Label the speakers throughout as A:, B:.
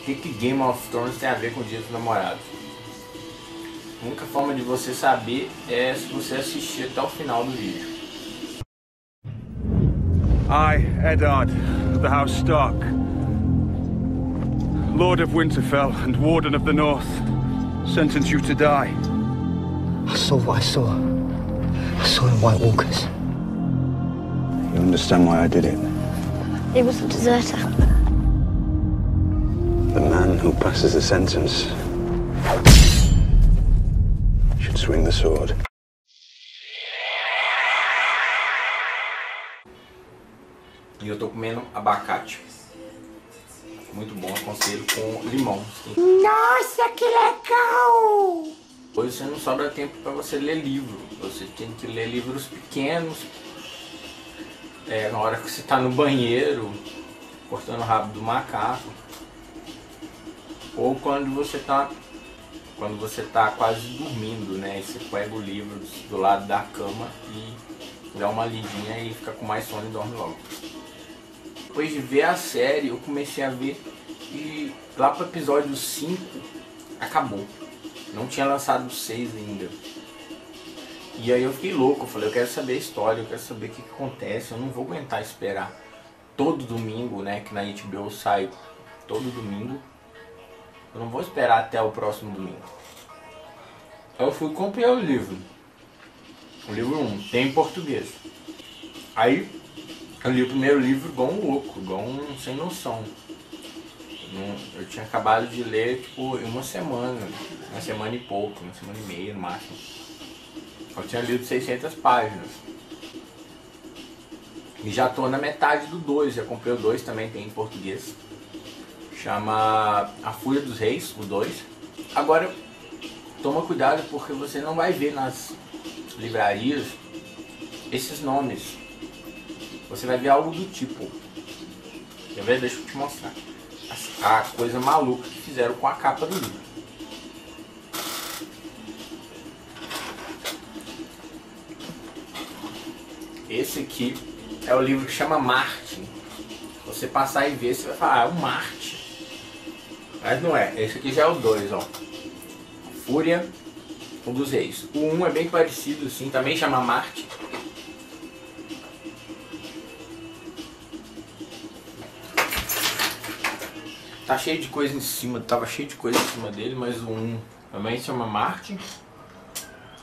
A: que Game of Thrones tem a ver com o Dia dos Namorados? A única forma de você saber é se você assistir até o final do vídeo.
B: I, Eddard, of the House Stark, Lord of Winterfell and Warden of the North, sentence you to die.
C: I saw what I saw. I saw in White Walkers.
B: You understand why I did it?
D: He was a deserter.
B: The man who passes the sentence should swing the sword.
A: E eu tô comendo abacate. Muito bom, aconselho com limão.
D: Nossa, que legal!
A: Hoje você não sobra tempo para você ler livro. Você tem que ler livros pequenos. Na hora que você tá no banheiro, cortando o rabo do macaco. Ou quando você tá quase dormindo, né? E você pega o livro do lado da cama e dá uma lidinha e fica com mais sono e dorme logo. Depois de ver a série, eu comecei a ver e lá pro episódio 5 acabou. Não tinha lançado o 6 ainda. E aí eu fiquei louco, eu falei, eu quero saber a história, eu quero saber o que acontece, eu não vou aguentar esperar todo domingo, né, que na HBO sai todo domingo. Eu não vou esperar até o próximo domingo. Eu fui e comprei o livro 1, tem em português. Aí eu li o primeiro livro igual um louco, igual um sem noção. Eu tinha acabado de ler tipo em uma semana e pouco, uma semana e meia no máximo. Eu tinha lido 600 páginas. E já tô na metade do 2, já comprei o 2, também tem em português. Chama A Fúria dos Reis, o 2. Agora, toma cuidado porque você não vai ver nas livrarias esses nomes. Você vai ver algo do tipo. Quer ver? Deixa eu te mostrar. A coisa maluca que fizeram com a capa do livro. Esse aqui é o livro que chama Marte. Você passar e ver, você vai falar, é o Marte. Mas não é, esse aqui já é o 2, ó. Fúria dos Reis. O 1 é bem parecido, assim, também chama Marte. Tá cheio de coisa em cima, tava cheio de coisa em cima dele, mas o 1 também se chama Marte,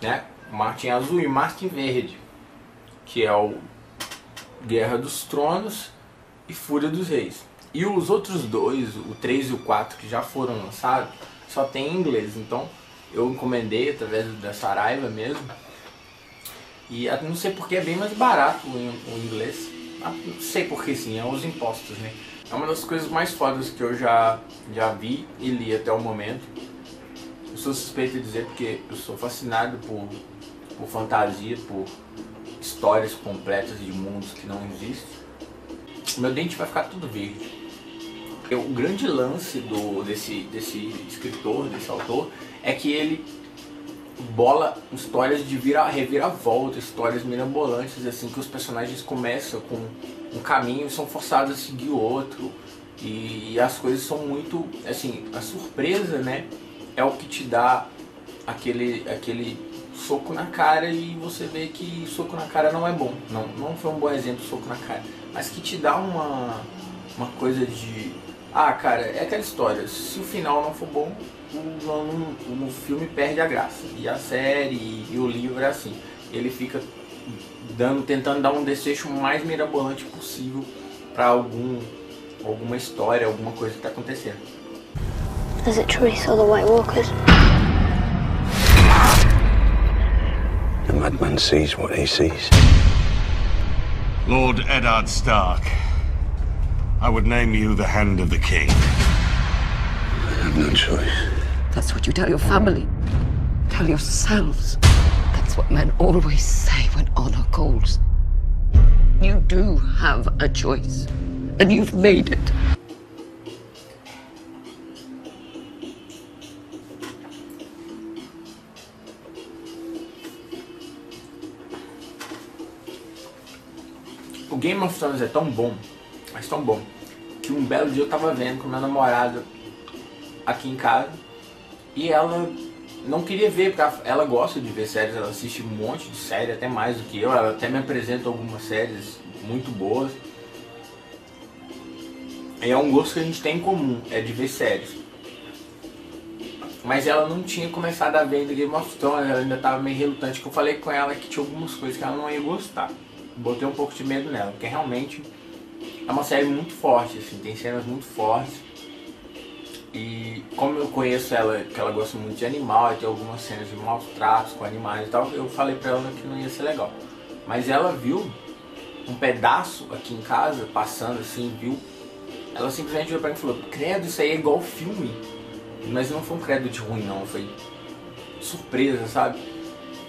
A: né? Marte em azul e Marte em verde, que é o Guerra dos Tronos e Fúria dos Reis. E os outros dois, o 3 e o 4, que já foram lançados, só tem em inglês. Então eu encomendei através da Saraiva mesmo. E não sei porque é bem mais barato o inglês. Não sei porque sim, é os impostos, né? É uma das coisas mais fodas que eu já vi e li até o momento. Eu sou suspeito de dizer porque eu sou fascinado por fantasia, por histórias completas de mundos que não existem. Meu dente vai ficar tudo verde. O grande lance desse escritor, desse autor, é que ele bola histórias de reviravolta, histórias mirabolantes, assim, que os personagens começam com um caminho e são forçados a seguir outro. E as coisas são muito, assim, a surpresa, né, é o que te dá aquele soco na cara e você vê que soco na cara não é bom. Não foi um bom exemplo, soco na cara. Mas que te dá uma coisa de... Ah, cara, é aquela história. Se o final não for bom, o filme perde a graça. E a série e o livro é assim. Ele fica tentando dar um desfecho mais mirabolante possível para alguma história, alguma coisa que está acontecendo.
D: Is it true he saw the White Walkers?
B: The madman sees what he sees.
E: Lord Eddard Stark, I would name you the Hand of the King.
B: I have no choice.
F: That's what you tell your family. Tell yourselves. That's what men always say when honor calls. You do have a choice, and you've made it.
A: O Game of Thrones é tão bom, mas tão bom, que um belo dia eu tava vendo com minha namorada aqui em casa e ela não queria ver, porque ela gosta de ver séries, ela assiste um monte de série, até mais do que eu, ela até me apresenta algumas séries muito boas. E é um gosto que a gente tem em comum, é de ver séries. Mas ela não tinha começado a ver ainda Game of Thrones, ela ainda estava meio relutante, que eu falei com ela que tinha algumas coisas que ela não ia gostar. Botei um pouco de medo nela, porque realmente é uma série muito forte, assim, tem cenas muito fortes. E como eu conheço ela, que ela gosta muito de animal, e tem algumas cenas de maus tratos com animais e tal, eu falei pra ela que não ia ser legal. Mas ela viu um pedaço aqui em casa, passando assim, viu? Ela simplesmente olhou pra mim e falou, credo, isso aí é igual filme. Mas não foi um credo de ruim não, foi surpresa, sabe?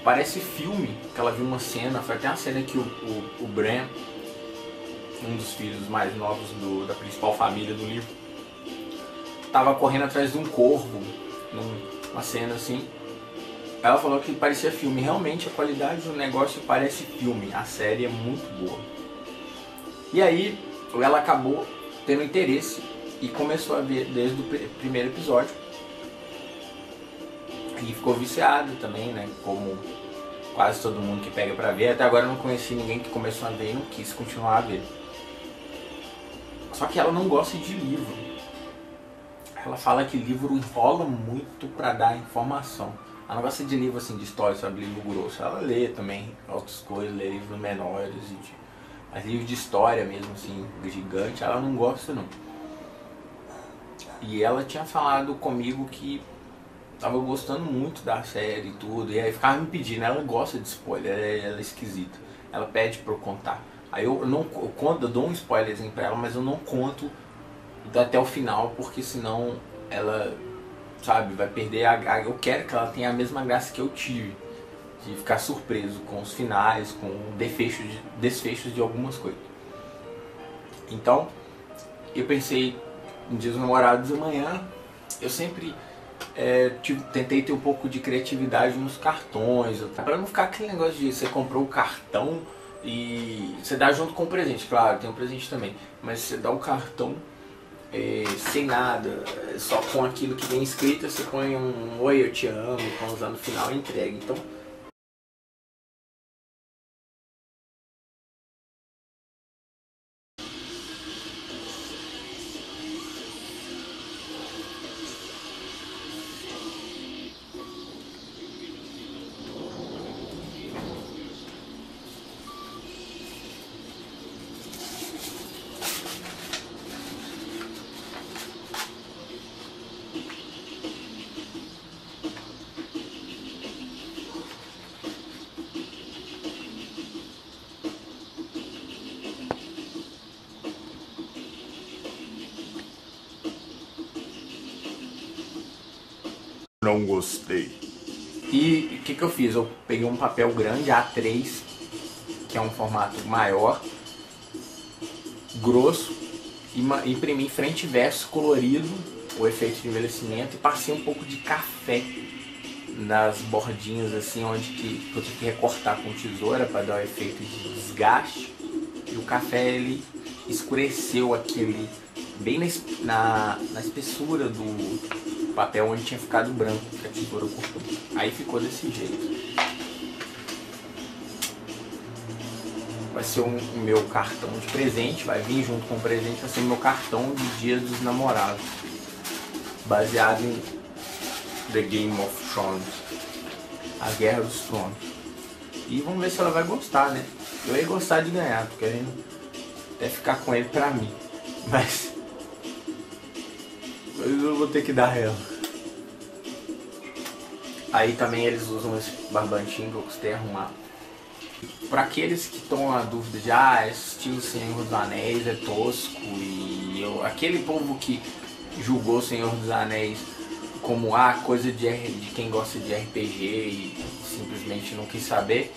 A: Parece filme, que ela viu uma cena, foi até uma cena que o Bran, um dos filhos mais novos da principal família do livro, tava correndo atrás de um corvo, numa cena assim. Ela falou que parecia filme. Realmente a qualidade do negócio parece filme. A série é muito boa. E aí ela acabou tendo interesse e começou a ver desde o primeiro episódio. E ficou viciada também, né? Como quase todo mundo que pega pra ver. Até agora eu não conheci ninguém que começou a ver e não quis continuar a ver. Só que ela não gosta de livro. Ela fala que livro enrola muito pra dar informação. Ela não gosta de livro assim de história, sabe, livro grosso. Ela lê também outras coisas, lê livros menores, mas livros de história mesmo assim, gigante, ela não gosta não. E ela tinha falado comigo que tava gostando muito da série e tudo, e aí ficava me pedindo, ela gosta de spoiler, ela é esquisita. Ela pede pra eu contar. Aí eu dou um spoilerzinho pra ela, mas eu não conto até o final, porque senão ela, sabe, vai perder eu quero que ela tenha a mesma graça que eu tive, de ficar surpreso com os finais, com desfechos de algumas coisas. Então, eu pensei em Dia dos Namorados amanhã, eu sempre tentei ter um pouco de criatividade nos cartões, para não ficar aquele negócio de você comprou o cartão e você dá junto com o presente, claro, tem um presente também, mas você dá o cartão sem nada, só com aquilo que vem escrito, você põe um oi, eu te amo, com usando no final e entrega. Então
E: Não gostei.
A: E o que eu fiz? Eu peguei um papel grande, A3, que é um formato maior, grosso, e imprimi frente e verso colorido, o efeito de envelhecimento, e passei um pouco de café nas bordinhas assim, onde que eu tive que recortar com tesoura para dar o efeito de desgaste. E o café ele escureceu aquele bem na espessura do papel onde tinha ficado branco, que a tesoura cortou. Aí ficou desse jeito. Vai ser o meu cartão de presente, vai vir junto com o presente, vai ser o meu cartão de Dia dos Namorados, baseado em The Game of Thrones, a Guerra dos Tronos. E vamos ver se ela vai gostar, né? Eu ia gostar de ganhar, tô querendo até ficar com ele pra mim, mas eu vou ter que dar ela. Aí também eles usam esse barbantinho que eu custei arrumar. Para aqueles que estão na dúvida de assistir o Senhor dos Anéis é tosco, e aquele povo que julgou o Senhor dos Anéis como coisa de quem gosta de RPG e simplesmente não quis saber,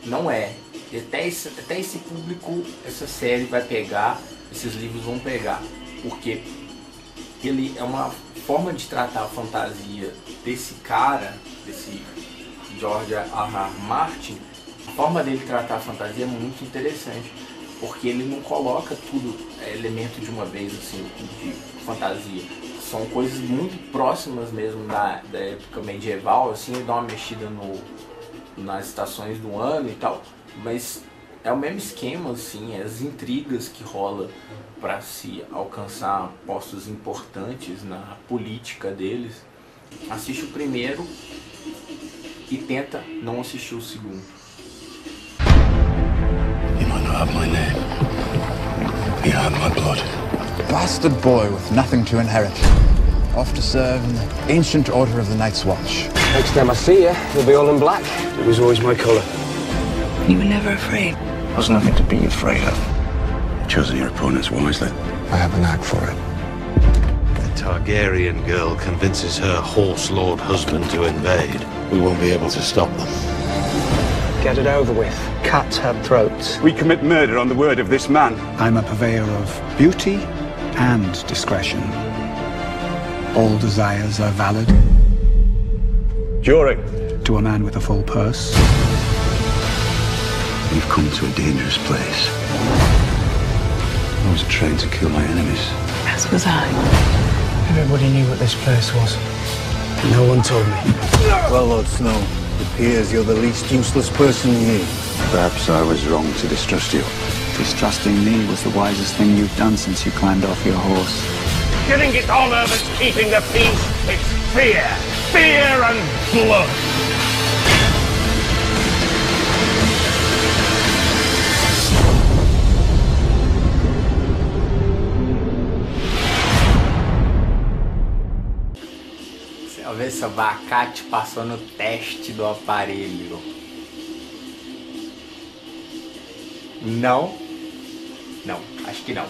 A: não é. Até esse público, essa série vai pegar, esses livros vão pegar, porque ele é uma forma de tratar a fantasia desse cara, desse George R. R. Martin. A forma dele tratar a fantasia é muito interessante, porque ele não coloca tudo elemento de uma vez, assim, de fantasia. São coisas muito próximas mesmo da época medieval, assim, ele dá uma mexida nas estações do ano e tal, mas é o mesmo esquema, assim, as intrigas que rola para se alcançar postos importantes na política deles. Assiste o primeiro e tenta não assistir o segundo.
E: You might not have my name. You have my blood.
G: Bastard boy with nothing to inherit. Off to serve in the ancient order of the Night's Watch.
H: Next time I see you, you'll be all in black.
E: It was always my colour.
D: You were never afraid.
E: There's nothing to be afraid of. You've chosen your opponents wisely.
G: I have a knack for it.
I: The Targaryen girl convinces her horse lord husband to invade.
E: We won't be able to stop them.
H: Get it over with. Cats have throats.
B: We commit murder on the word of this man. I'm a purveyor of beauty and discretion. All desires are valid.
E: Jory.
B: To a man with a full purse.
E: You've come to a dangerous place. I was trained to kill my enemies.
D: As was I.
C: Everybody knew what this place was.
H: No one told me.
C: Well, Lord Snow, it appears you're the least useless person here.
E: Perhaps I was wrong to distrust you.
G: Distrusting me was the wisest thing you've done since you climbed off your horse.
I: Killing is honor that's keeping the peace. It's fear. Fear and blood.
A: Deixa eu ver se o abacate passou no teste do aparelho. Não. Não, acho que não.